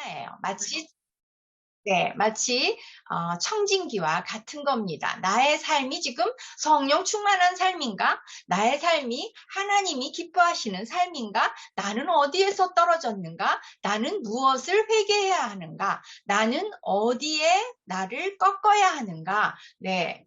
예요. 마치 청진기와 같은 겁니다. 나의 삶이 지금 성령 충만한 삶인가? 나의 삶이 하나님이 기뻐하시는 삶인가? 나는 어디에서 떨어졌는가? 나는 무엇을 회개해야 하는가? 나는 어디에 나를 꺾어야 하는가? 네.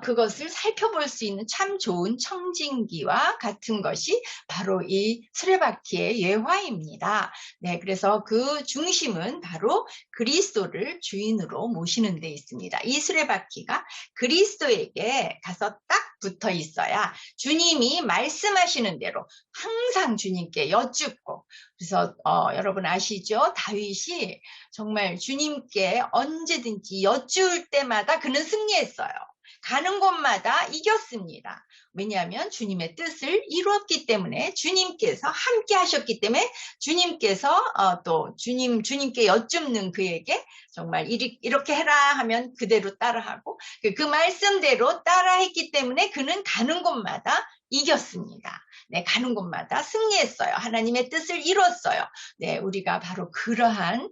그것을 살펴볼 수 있는 참 좋은 청진기와 같은 것이 바로 이 수레바퀴의 예화입니다. 네, 그래서 그 중심은 바로 그리스도를 주인으로 모시는 데 있습니다. 이 수레바퀴가 그리스도에게 가서 딱 붙어 있어야 주님이 말씀하시는 대로 항상 주님께 여쭙고, 그래서 여러분 아시죠? 다윗이 정말 주님께 언제든지 여쭈을 때마다 그는 승리했어요. 가는 곳마다 이겼습니다. 왜냐하면 주님의 뜻을 이루었기 때문에, 주님께서 함께 하셨기 때문에, 주님께서 또 주님께 여쭙는 그에게 정말 이렇게 해라 하면 그대로 따라하고, 그 말씀대로 따라했기 때문에 그는 가는 곳마다 이겼습니다. 네, 가는 곳마다 승리했어요. 하나님의 뜻을 이뤘어요. 네, 우리가 바로 그러한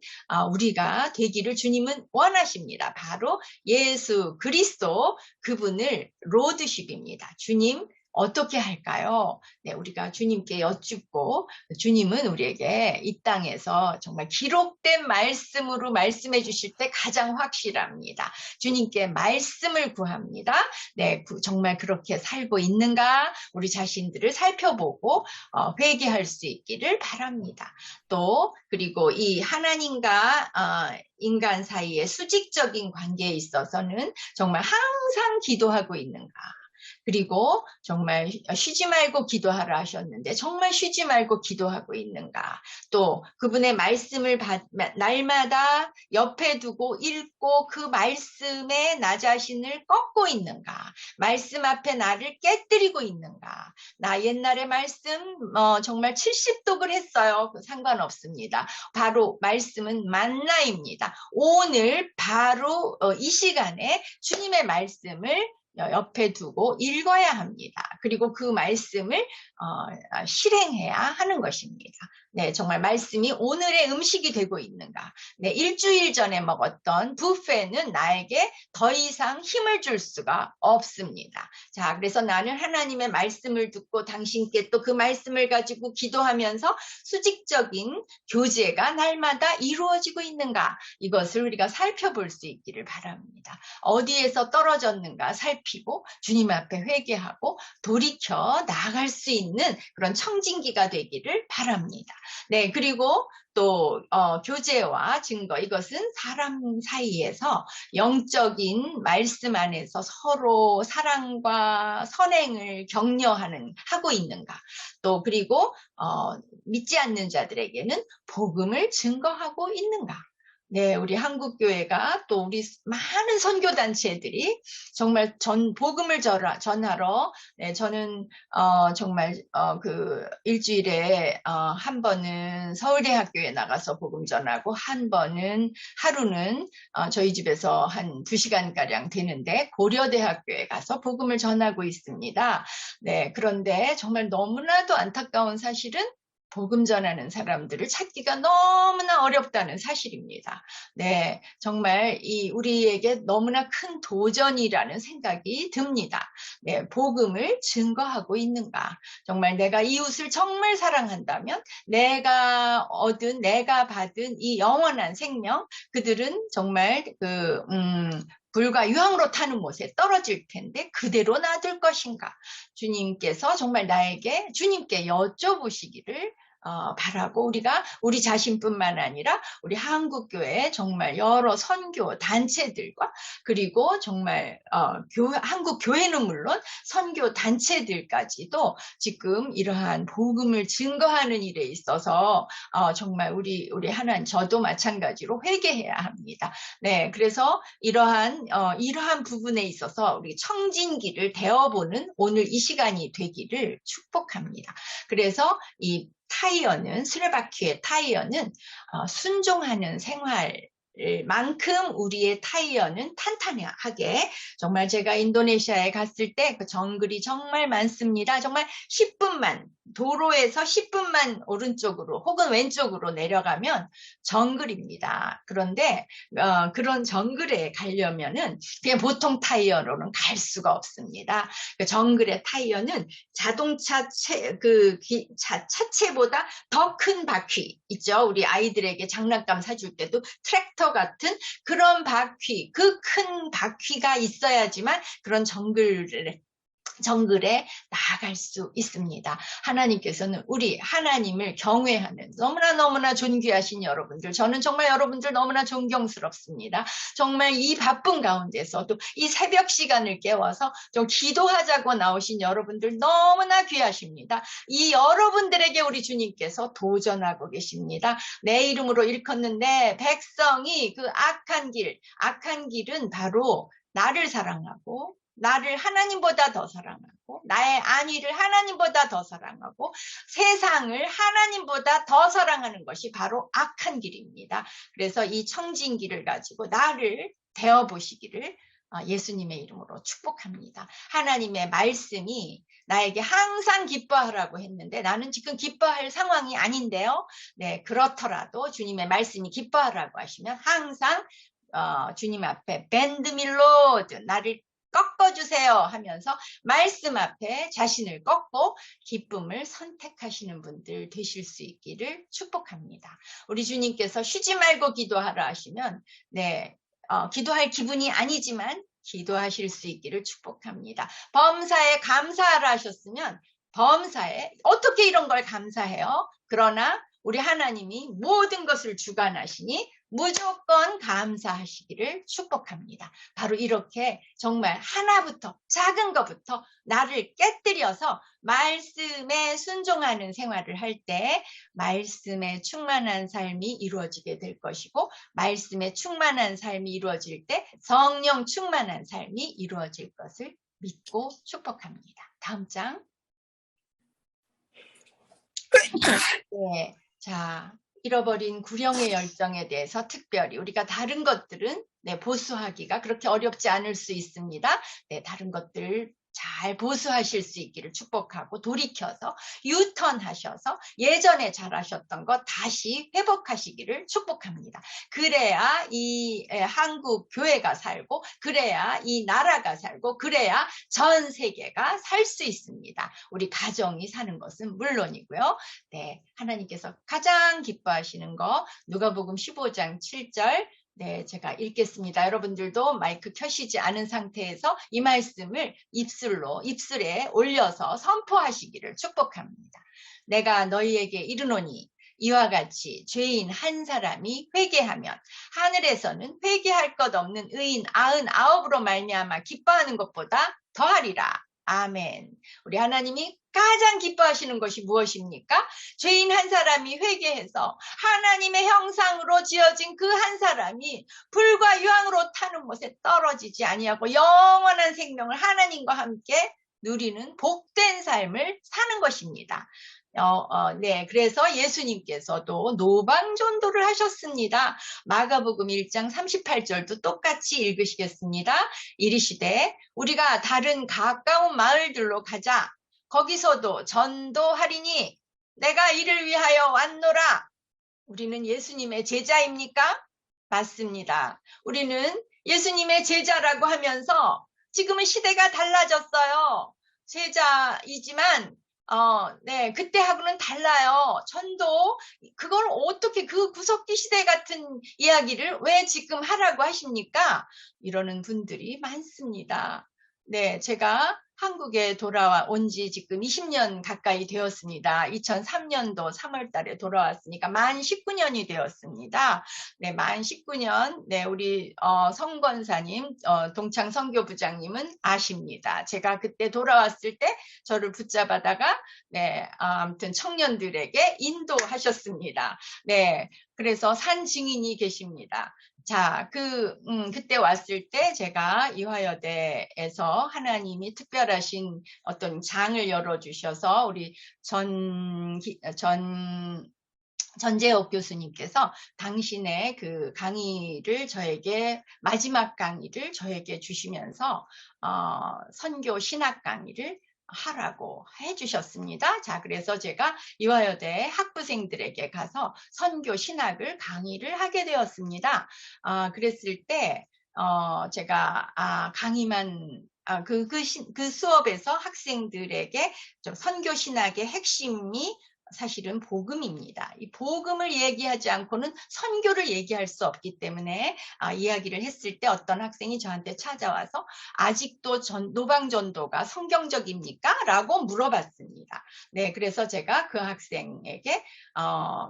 우리가 되기를 주님은 원하십니다. 바로 예수 그리스도, 그분을 로드십입니다. 주님 어떻게 할까요? 네, 우리가 주님께 여쭙고, 주님은 우리에게 이 땅에서 정말 기록된 말씀으로 말씀해 주실 때 가장 확실합니다. 주님께 말씀을 구합니다. 네, 정말 그렇게 살고 있는가? 우리 자신들을 살펴보고 회개할 수 있기를 바랍니다. 또 그리고 이 하나님과 인간 사이의 수직적인 관계에 있어서는 정말 항상 기도하고 있는가? 그리고 정말 쉬지 말고 기도하라 하셨는데 정말 쉬지 말고 기도하고 있는가? 또 그분의 말씀을 날마다 옆에 두고 읽고 그 말씀에 나 자신을 꺾고 있는가? 말씀 앞에 나를 깨뜨리고 있는가? 나 옛날에 말씀 정말 70독을 했어요. 상관없습니다. 바로 말씀은 만나입니다. 오늘 바로 이 시간에 주님의 말씀을 옆에 두고 읽어야 합니다. 그리고 그 말씀을 실행해야 하는 것입니다. 네, 정말 말씀이 오늘의 음식이 되고 있는가? 네, 일주일 전에 먹었던 뷔페는 나에게 더 이상 힘을 줄 수가 없습니다. 자, 그래서 나는 하나님의 말씀을 듣고 당신께 또 그 말씀을 가지고 기도하면서 수직적인 교제가 날마다 이루어지고 있는가? 이것을 우리가 살펴볼 수 있기를 바랍니다. 어디에서 떨어졌는가 살피고 주님 앞에 회개하고 돌이켜 나아갈 수 있는 그런 청진기가 되기를 바랍니다. 네, 그리고 또 교제와 증거, 이것은 사람 사이에서 영적인 말씀 안에서 서로 사랑과 선행을 하고 있는가? 또 그리고 믿지 않는 자들에게는 복음을 증거하고 있는가? 네, 우리 한국교회가 또 우리 많은 선교단체들이 정말 복음을 전하러, 네, 저는, 정말, 그, 일주일에, 한 번은 서울대학교에 나가서 복음 전하고, 한 번은, 하루는, 저희 집에서 한 2시간가량 되는데, 고려대학교에 가서 복음을 전하고 있습니다. 네, 그런데 정말 너무나도 안타까운 사실은, 복음 전하는 사람들을 찾기가 너무나 어렵다는 사실입니다. 네, 정말 우리에게 너무나 큰 도전이라는 생각이 듭니다. 네, 복음을 증거하고 있는가? 정말 내가 이웃을 정말 사랑한다면 내가 받은 이 영원한 생명, 그들은 정말 불과 유황으로 타는 못에 떨어질 텐데 그대로 놔둘 것인가? 주님께서 정말 주님께 여쭤보시기를 바라고, 우리가 우리 자신뿐만 아니라 우리 한국교회 정말 여러 선교 단체들과, 그리고 정말 한국교회는 물론 선교 단체들까지도 지금 이러한 복음을 증거하는 일에 있어서 정말 우리 저도 마찬가지로 회개해야 합니다. 네, 그래서 이러한 부분에 있어서 우리 청진기를 대어보는 오늘 이 시간이 되기를 축복합니다. 그래서 이 수레바퀴의 타이어는 순종하는 생활만큼 우리의 타이어는 탄탄하게, 정말 제가 인도네시아에 갔을 때 그 정글이 정말 많습니다. 정말 10분만 도로에서 10분만 오른쪽으로 혹은 왼쪽으로 내려가면 정글입니다. 그런데 그런 정글에 가려면은 그냥 보통 타이어로는 갈 수가 없습니다. 그 정글의 타이어는 자동차 차체보다 더 큰 바퀴 있죠. 우리 아이들에게 장난감 사줄 때도 트랙터 같은 그런 바퀴, 그 큰 바퀴가 있어야지만 그런 정글에 나아갈 수 있습니다. 하나님께서는 우리 하나님을 경외하는 너무나 존귀하신 여러분들, 저는 정말 여러분들 너무나 존경스럽습니다. 정말 이 바쁜 가운데서도 이 새벽 시간을 깨워서 좀 기도하자고 나오신 여러분들 너무나 귀하십니다. 이 여러분들에게 우리 주님께서 도전하고 계십니다. 내 이름으로 일컫는데 백성이 그 악한 길은 바로 나를 사랑하고 나를 하나님보다 더 사랑하고 나의 안위를 하나님보다 더 사랑하고 세상을 하나님보다 더 사랑하는 것이 바로 악한 길입니다. 그래서 이 청진 길을 가지고 나를 되어보시기를 예수님의 이름으로 축복합니다. 하나님의 말씀이 나에게 항상 기뻐하라고 했는데 나는 지금 기뻐할 상황이 아닌데요. 네, 그렇더라도 주님의 말씀이 기뻐하라고 하시면 항상 주님 앞에 밴드 밀로드 나를 꺾어주세요 하면서 말씀 앞에 자신을 꺾고 기쁨을 선택하시는 분들 되실 수 있기를 축복합니다. 우리 주님께서 쉬지 말고 기도하라 하시면 네, 기도할 기분이 아니지만 기도하실 수 있기를 축복합니다. 범사에 감사하라 하셨으면 범사에 어떻게 이런 걸 감사해요? 그러나 우리 하나님이 모든 것을 주관하시니 무조건 감사하시기를 축복합니다. 바로 이렇게 정말 하나부터 작은 것부터 나를 깨뜨려서 말씀에 순종하는 생활을 할 때 말씀에 충만한 삶이 이루어지게 될 것이고 말씀에 충만한 삶이 이루어질 때 성령 충만한 삶이 이루어질 것을 믿고 축복합니다. 다음 장. 네, 자. 잃어버린 구령의 열정에 대해서 특별히 우리가 다른 것들은 네, 보수하기가 그렇게 어렵지 않을 수 있습니다. 네, 다른 것들 잘 보수하실 수 있기를 축복하고 돌이켜서 유턴하셔서 예전에 잘하셨던 것 다시 회복하시기를 축복합니다. 그래야 이 한국 교회가 살고 그래야 이 나라가 살고 그래야 전 세계가 살 수 있습니다. 우리 가정이 사는 것은 물론이고요. 네, 하나님께서 가장 기뻐하시는 거 누가복음 15장 7절 네, 제가 읽겠습니다. 여러분들도 마이크 켜시지 않은 상태에서 이 말씀을 입술에 올려서 선포하시기를 축복합니다. 내가 너희에게 이르노니 이와 같이 죄인 한 사람이 회개하면 하늘에서는 회개할 것 없는 의인 99으로 말미암아 기뻐하는 것보다 더하리라. 아멘. 우리 하나님이 가장 기뻐하시는 것이 무엇입니까? 죄인 한 사람이 회개해서 하나님의 형상으로 지어진 그 한 사람이 불과 유황으로 타는 못에 떨어지지 아니하고 영원한 생명을 하나님과 함께 누리는 복된 삶을 사는 것입니다. 네, 그래서 예수님께서도 노방전도를 하셨습니다. 마가복음 1장 38절도 똑같이 읽으시겠습니다. 이르시되 우리가 다른 가까운 마을들로 가자. 거기서도 전도하리니 내가 이를 위하여 왔노라. 우리는 예수님의 제자입니까? 맞습니다. 우리는 예수님의 제자라고 하면서 지금은 시대가 달라졌어요. 제자이지만 네, 그때하고는 달라요. 전도, 그걸 어떻게 그 구석기 시대 같은 이야기를 왜 지금 하라고 하십니까? 이러는 분들이 많습니다. 네, 제가 한국에 돌아온 지 지금 20년 가까이 되었습니다. 2003년도 3월 달에 돌아왔으니까 만 19년이 되었습니다. 네, 만 19년, 네, 우리, 성권사님, 동창 선교부장님은 아십니다. 제가 그때 돌아왔을 때 저를 붙잡아다가, 네, 아무튼 청년들에게 인도하셨습니다. 네, 그래서 산 증인이 계십니다. 자, 그때 왔을 때 제가 이화여대에서 하나님이 특별하신 어떤 장을 열어주셔서 우리 전재옥 교수님께서 당신의 그 강의를 마지막 강의를 저에게 주시면서, 선교 신학 강의를 하라고 해주셨습니다. 자, 그래서 제가 이화여대 학부생들에게 가서 선교 신학을 강의를 하게 되었습니다. 그랬을 때 제가 강의만 그 수업에서 학생들에게 선교 신학의 핵심이 사실은 복음입니다. 이 복음을 얘기하지 않고는 선교를 얘기할 수 없기 때문에 이야기를 했을 때 어떤 학생이 저한테 찾아와서 아직도 노방전도가 성경적입니까? 라고 물어봤습니다. 네, 그래서 제가 그 학생에게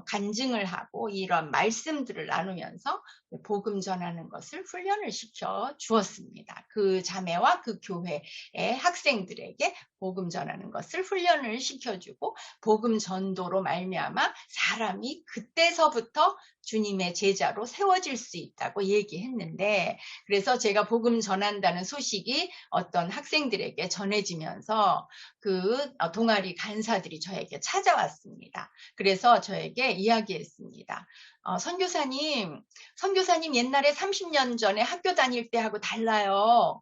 간증을 하고 이런 말씀들을 나누면서 복음 전하는 것을 훈련을 시켜 주었습니다. 그 자매와 그 교회의 학생들에게 복음 전하는 것을 훈련을 시켜주고 복음 전도로 말미암아 사람이 그때서부터 주님의 제자로 세워질 수 있다고 얘기했는데, 그래서 제가 복음 전한다는 소식이 어떤 학생들에게 전해지면서 그 동아리 간사들이 저에게 찾아왔습니다. 그래서 저에게 이야기했습니다. 선교사님 옛날에 30년 전에 학교 다닐 때하고 달라요.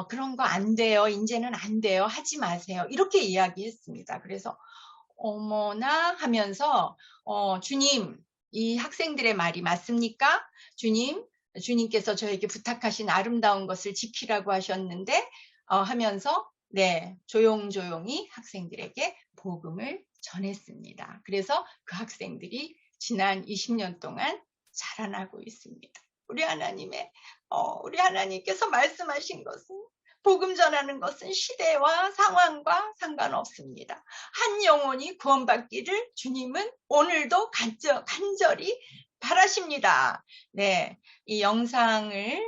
그런 거 안 돼요. 이제는 안 돼요. 하지 마세요. 이렇게 이야기했습니다. 그래서 어머나 하면서 주님, 이 학생들의 말이 맞습니까? 주님께서 저에게 부탁하신 아름다운 것을 지키라고 하셨는데 하면서 네, 조용조용히 학생들에게 복음을 전했습니다. 그래서 그 학생들이 지난 20년 동안 자라나고 있습니다. 우리 하나님께서 말씀하신 것은 복음 전하는 것은 시대와 상황과 상관없습니다. 한 영혼이 구원받기를 주님은 오늘도 간절히 바라십니다. 네, 이 영상을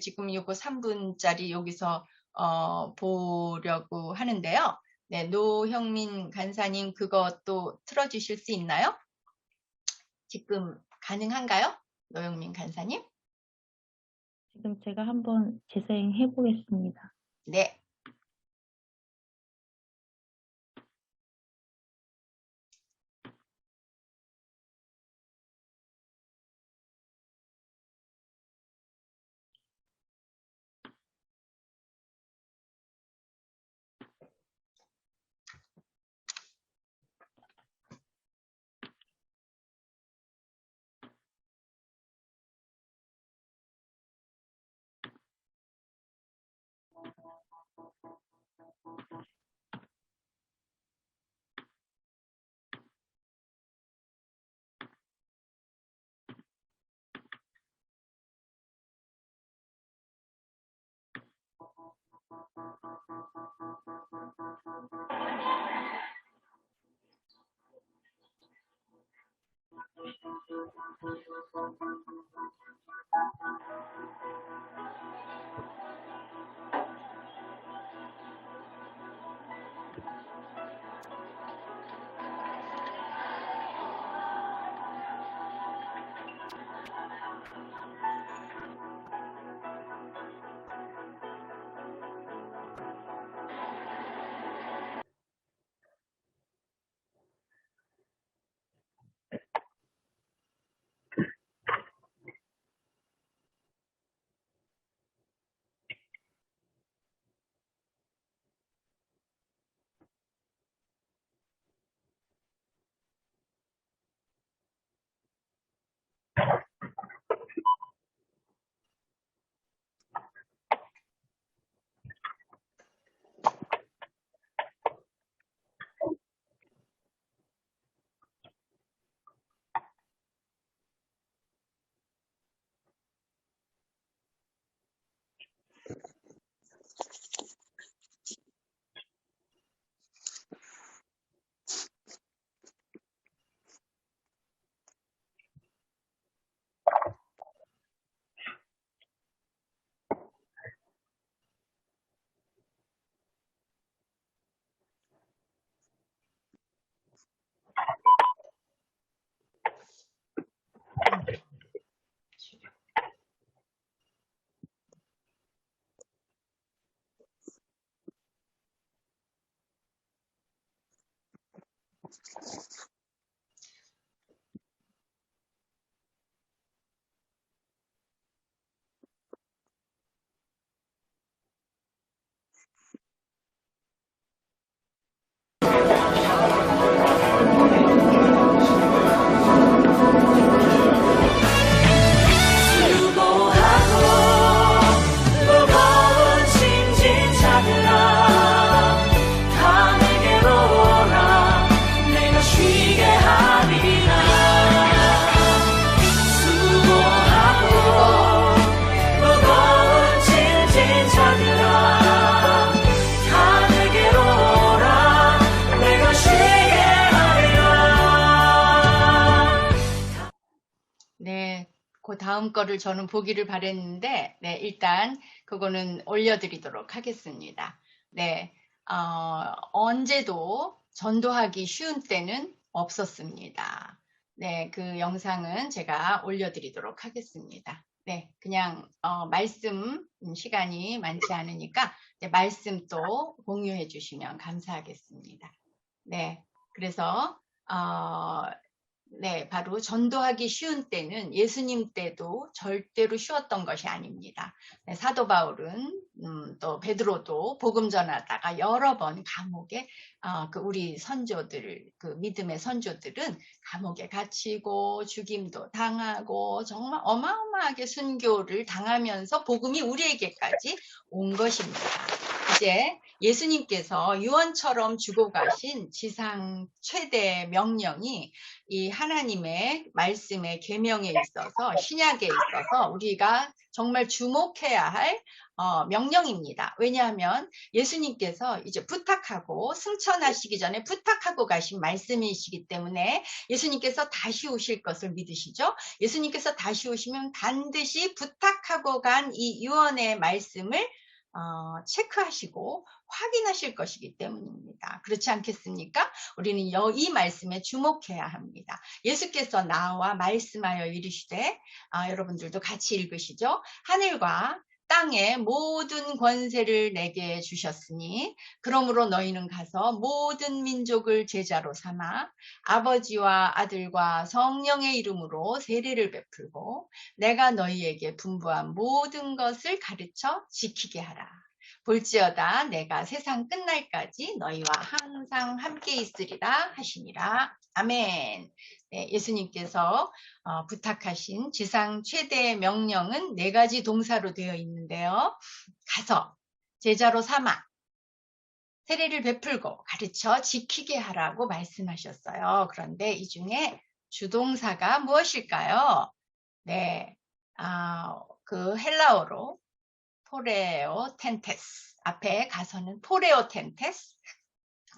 지금 요거 3분짜리 여기서 보려고 하는데요. 네, 노형민 간사님 그것도 틀어주실 수 있나요? 지금 가능한가요? 노형민 간사님? 지금 제가 한번 재생해 보겠습니다. 네. 네, 그 다음 거를 저는 보기를 바랬는데, 네, 일단 그거는 올려드리도록 하겠습니다. 네, 언제도 전도하기 쉬운 때는 없었습니다. 네, 그 영상은 제가 올려드리도록 하겠습니다. 네, 그냥 말씀 시간이 많지 않으니까 말씀 또 공유해 주시면 감사하겠습니다. 네, 그래서 네, 바로 전도하기 쉬운 때는 예수님 때도 절대로 쉬웠던 것이 아닙니다. 네, 사도 바울은 또 베드로도 복음 전하다가 여러 번 감옥에 그 우리 선조들, 그 믿음의 선조들은 감옥에 갇히고 죽임도 당하고 정말 어마어마하게 순교를 당하면서 복음이 우리에게까지 온 것입니다. 이제 예수님께서 유언처럼 주고 가신 지상 최대 명령이 이 하나님의 말씀의 계명에 있어서 신약에 있어서 우리가 정말 주목해야 할 명령입니다. 왜냐하면 예수님께서 이제 부탁하고 승천하시기 전에 부탁하고 가신 말씀이시기 때문에 예수님께서 다시 오실 것을 믿으시죠? 예수님께서 다시 오시면 반드시 부탁하고 간 이 유언의 말씀을 체크하시고 확인하실 것이기 때문입니다. 그렇지 않겠습니까? 우리는 이 말씀에 주목해야 합니다. 예수께서 나와 말씀하여 이르시되 여러분들도 같이 읽으시죠. 하늘과 땅의 모든 권세를 내게 주셨으니 그러므로 너희는 가서 모든 민족을 제자로 삼아 아버지와 아들과 성령의 이름으로 세례를 베풀고 내가 너희에게 분부한 모든 것을 가르쳐 지키게 하라. 볼지어다 내가 세상 끝날까지 너희와 항상 함께 있으리라 하시니라. 아멘. 네, 예수님께서 부탁하신 지상 최대의 명령은 4가지 동사로 되어 있는데요. 가서 제자로 삼아 세례를 베풀고 가르쳐 지키게 하라고 말씀하셨어요. 그런데 이 중에 주동사가 무엇일까요? 네, 그 헬라어로 포레오 텐테스 앞에 가서는 포레오 텐테스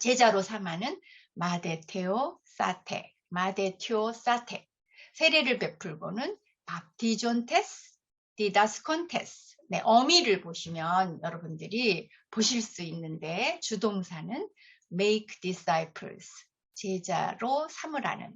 제자로 삼아는 마데테오 사테 마데티오 사테 세례를 베풀고는 밥디존테스 디다스콘테스 네, 어미를 보시면 여러분들이 보실 수 있는데 주동사는 make disciples 제자로 삼으라는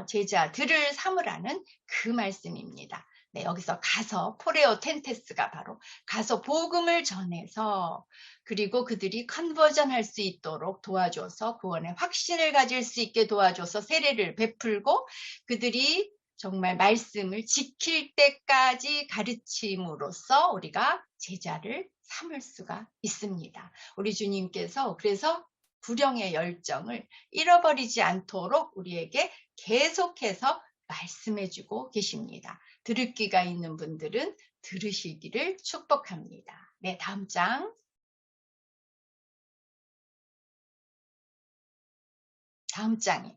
제자들을 삼으라는 그 말씀입니다. 네, 여기서 가서 포레오 텐테스가 바로 가서 복음을 전해서 그리고 그들이 컨버전 할 수 있도록 도와줘서 구원의 확신을 가질 수 있게 도와줘서 세례를 베풀고 그들이 정말 말씀을 지킬 때까지 가르침으로써 우리가 제자를 삼을 수가 있습니다. 우리 주님께서 그래서 불령의 열정을 잃어버리지 않도록 우리에게 계속해서 말씀해주고 계십니다. 들을 귀가 있는 분들은 들으시기를 축복합니다. 네, 다음 장. 다음 장이.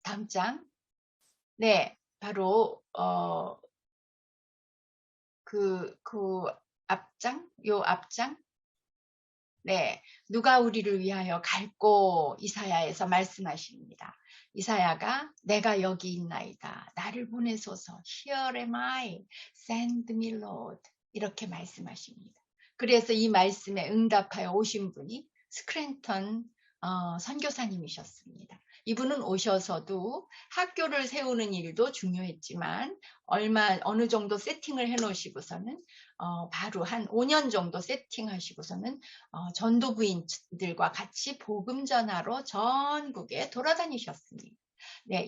다음 장. 네, 바로 그 앞장? 요 앞장? 네, 누가 우리를 위하여 갈고 이사야에서 말씀하십니다. 이사야가 내가 여기 있나이다. 나를 보내소서. Here am I. Send me Lord. 이렇게 말씀하십니다. 그래서 이 말씀에 응답하여 오신 분이 스크랜턴 선교사님이셨습니다. 이분은 오셔서도 학교를 세우는 일도 중요했지만 어느 정도 세팅을 해놓으시고서는 바로 한 5년 정도 세팅하시고서는 전도부인들과 같이 복음 전하러 전국에 돌아다니셨습니다. 네,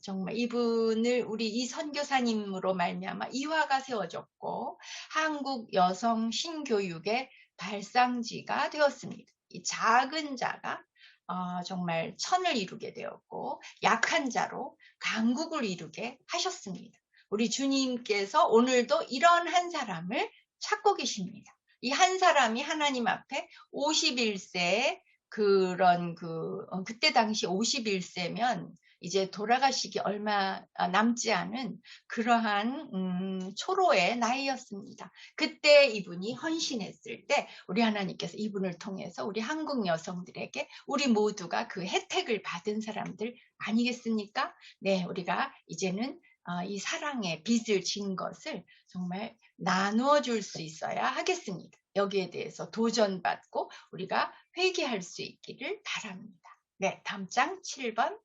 정말 이분을 우리 이 선교사님으로 말미암아 이화가 세워졌고 한국 여성 신교육의 발상지가 되었습니다. 이 작은 자가 정말 천을 이루게 되었고 약한 자로 강국을 이루게 하셨습니다. 우리 주님께서 오늘도 이런 한 사람을 찾고 계십니다. 이 한 사람이 하나님 앞에 51세 그때 당시 51세면 이제 돌아가시기 얼마 남지 않은 그러한 초로의 나이였습니다. 그때 이분이 헌신했을 때 우리 하나님께서 이분을 통해서 우리 한국 여성들에게 우리 모두가 그 혜택을 받은 사람들 아니겠습니까? 네, 우리가 이제는 이 사랑의 빚을 진 것을 정말 나누어 줄 수 있어야 하겠습니다. 여기에 대해서 도전받고 우리가 회개할 수 있기를 바랍니다. 네, 다음 장 7번.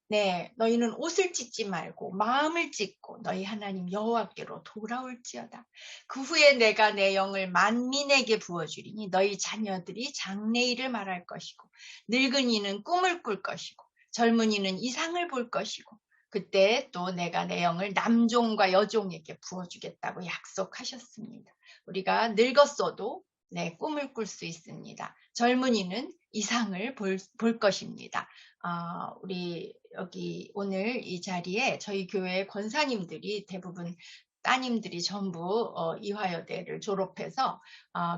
네, 너희는 옷을 찢지 말고 마음을 찢고 너희 하나님 여호와께로 돌아올지어다. 그 후에 내가 내 영을 만민에게 부어주리니 너희 자녀들이 장래일을 말할 것이고 늙은이는 꿈을 꿀 것이고 젊은이는 이상을 볼 것이고 그때 또 내가 내 영을 남종과 여종에게 부어주겠다고 약속하셨습니다. 우리가 늙었어도 네, 꿈을 꿀 수 있습니다. 젊은이는 이상을 볼 것입니다. 우리 여기 오늘 이 자리에 저희 교회 권사님들이 대부분 따님들이 전부 이화여대를 졸업해서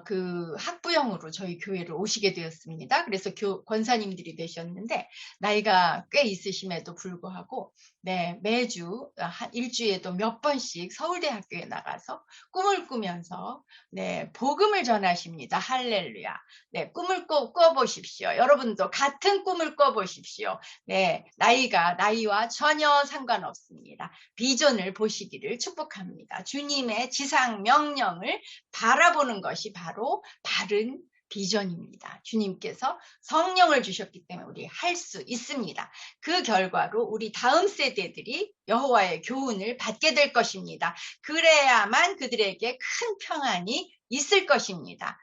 그 학부형으로 저희 교회를 오시게 되었습니다. 그래서 권사님들이 되셨는데 나이가 꽤 있으심에도 불구하고 네, 매주 일주일에도 몇 번씩 서울대학교에 나가서 꿈을 꾸면서 네, 복음을 전하십니다. 할렐루야. 네, 꿈을 꿔보십시오. 여러분도 같은 꿈을 꿔보십시오. 네, 나이와 전혀 상관없습니다. 비전을 보시기를 축복합니다. 주님의 지상 명령을 바라보는 것이 바로 바른 비전입니다. 주님께서 성령을 주셨기 때문에 우리 할 수 있습니다. 그 결과로 우리 다음 세대들이 여호와의 교훈을 받게 될 것입니다. 그래야만 그들에게 큰 평안이 있을 것입니다.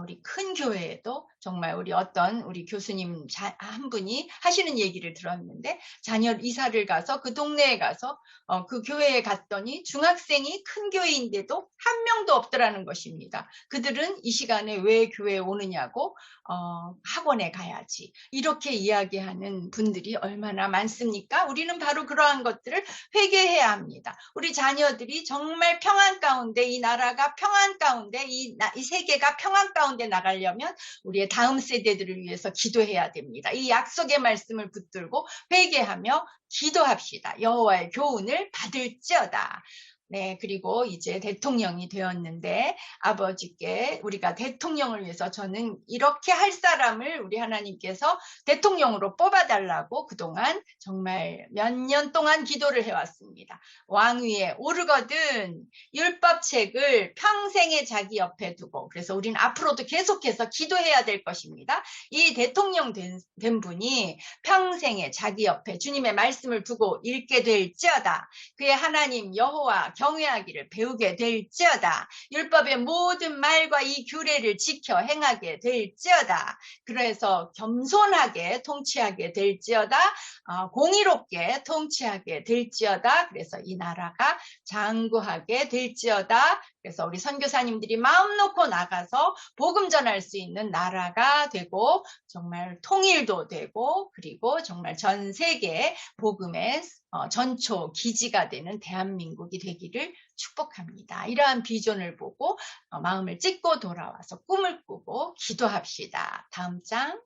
우리 큰 교회에도 정말 우리 교수님 한 분이 하시는 얘기를 들었는데 자녀 이사를 가서 그 동네에 가서 그 교회에 갔더니 중학생이 큰 교회인데도 한 명도 없더라는 것입니다. 그들은 이 시간에 왜 교회에 오느냐고 학원에 가야지 이렇게 이야기하는 분들이 얼마나 많습니까? 우리는 바로 그러한 것들을 회개해야 합니다. 우리 자녀들이 정말 평안 가운데 이 나라가 평안 가운데 이 세계가 평안 가운데 나가려면 우리의 다음 세대들을 위해서 기도해야 됩니다. 이 약속의 말씀을 붙들고 회개하며 기도합시다. 여호와의 교훈을 받을지어다. 네, 그리고 이제 대통령이 되었는데 아버지께 우리가 대통령을 위해서 저는 이렇게 할 사람을 우리 하나님께서 대통령으로 뽑아달라고 그동안 정말 몇 년 동안 기도를 해왔습니다. 왕위에 오르거든 율법책을 평생에 자기 옆에 두고 그래서 우리는 앞으로도 계속해서 기도해야 될 것입니다. 이 대통령 된 분이 평생에 자기 옆에 주님의 말씀을 두고 읽게 될지어다. 그의 하나님 여호와 경외하기를 배우게 될지어다. 율법의 모든 말과 이 규례를 지켜 행하게 될지어다. 그래서 겸손하게 통치하게 될지어다. 공의롭게 통치하게 될지어다. 그래서 이 나라가 장구하게 될지어다. 그래서 우리 선교사님들이 마음 놓고 나가서 복음 전할 수 있는 나라가 되고 정말 통일도 되고 그리고 정말 전 세계 복음의 전초 기지가 되는 대한민국이 되기를 축복합니다. 이러한 비전을 보고 마음을 찢고 돌아와서 꿈을 꾸고 기도합시다. 다음 장.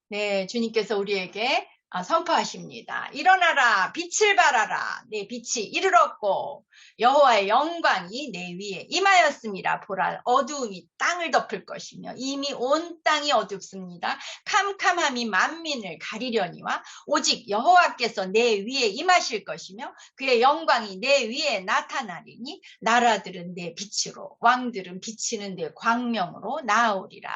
네, 주님께서 우리에게 선포하십니다. 일어나라, 빛을 발하라. 내 빛이 이르렀고 여호와의 영광이 내 위에 임하였습니다. 보라, 어두움이 땅을 덮을 것이며 이미 온 땅이 어둡습니다. 캄캄함이 만민을 가리려니와 오직 여호와께서 내 위에 임하실 것이며 그의 영광이 내 위에 나타나리니 나라들은 내 빛으로 왕들은 비치는 내 광명으로 나아오리라.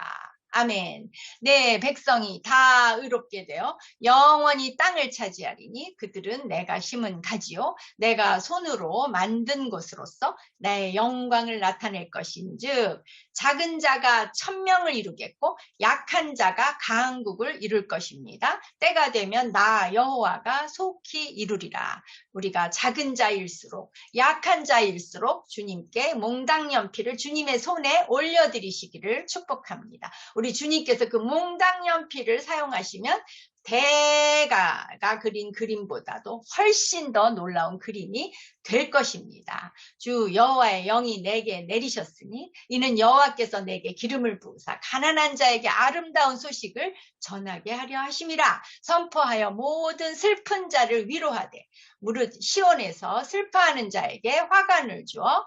아멘. 내 백성이 다 의롭게 되어 영원히 땅을 차지하리니 그들은 내가 심은 가지요 내가 손으로 만든 곳으로서 나의 영광을 나타낼 것인즉 작은 자가 1000명을 이루겠고 약한 자가 강국을 이룰 것입니다. 때가 되면 나 여호와가 속히 이루리라. 우리가 작은 자일수록 약한 자일수록 주님께 몽당 연필을 주님의 손에 올려드리시기를 축복합니다. 우리 우리 주님께서 그 몽당 연필을 사용하시면 대가가 그린 그림보다도 훨씬 더 놀라운 그림이 될 것입니다. 주 여호와의 영이 내게 내리셨으니 이는 여호와께서 내게 기름을 부으사 가난한 자에게 아름다운 소식을 전하게 하려 하심이라. 선포하여 모든 슬픈 자를 위로하되 무릇 시온에서 슬퍼하는 자에게 화관을 주어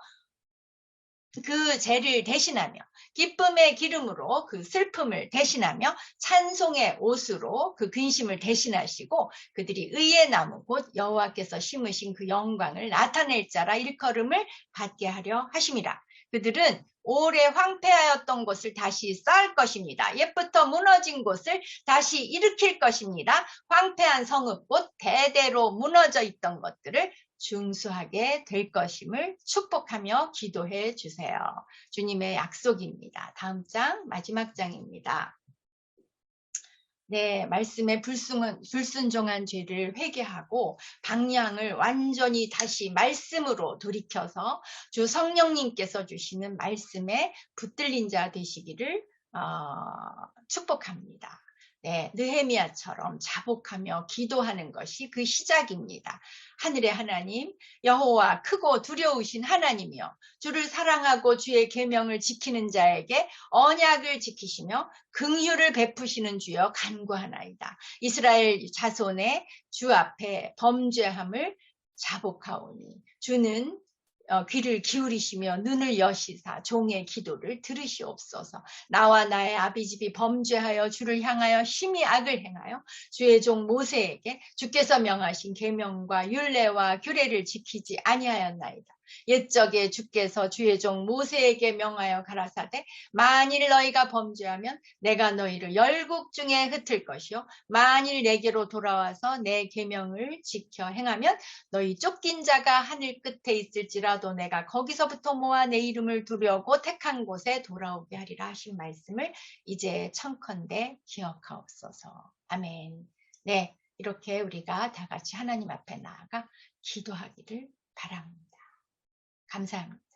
그 죄를 대신하며 기쁨의 기름으로 그 슬픔을 대신하며 찬송의 옷으로 그 근심을 대신하시고 그들이 의의 나무 곧 여호와께서 심으신 그 영광을 나타낼 자라 일컬음을 받게 하려 하심이라. 그들은 오래 황폐하였던 곳을 다시 쌓을 것입니다. 옛부터 무너진 곳을 다시 일으킬 것입니다. 황폐한 성읍 곧 대대로 무너져 있던 것들을 중수하게 될 것임을 축복하며 기도해 주세요. 주님의 약속입니다. 다음 장, 마지막 장입니다. 네, 말씀에 불순종한 죄를 회개하고 방향을 완전히 다시 말씀으로 돌이켜서 주 성령님께서 주시는 말씀에 붙들린 자 되시기를 축복합니다. 네, 느헤미야처럼 자복하며 기도하는 것이 그 시작입니다. 하늘의 하나님, 여호와 크고 두려우신 하나님이여, 주를 사랑하고 주의 계명을 지키는 자에게 언약을 지키시며 긍휼을 베푸시는 주여 간구하나이다. 이스라엘 자손의 주 앞에 범죄함을 자복하오니 주는 귀를 기울이시며 눈을 여시사 종의 기도를 들으시옵소서. 나와 나의 아비집이 범죄하여 주를 향하여 심히 악을 행하여 주의 종 모세에게 주께서 명하신 계명과 율례와 규례를 지키지 아니하였나이다. 옛적에 주께서 주의 종 모세에게 명하여 가라사대 만일 너희가 범죄하면 내가 너희를 열국 중에 흩을 것이요 만일 내게로 돌아와서 내 계명을 지켜 행하면 너희 쫓긴 자가 하늘 끝에 있을지라도 내가 거기서부터 모아 내 이름을 두려고 택한 곳에 돌아오게 하리라 하신 말씀을 이제 청컨대 기억하옵소서. 아멘. 네, 이렇게 우리가 다 같이 하나님 앞에 나아가 기도하기를 바랍니다. 감사합니다.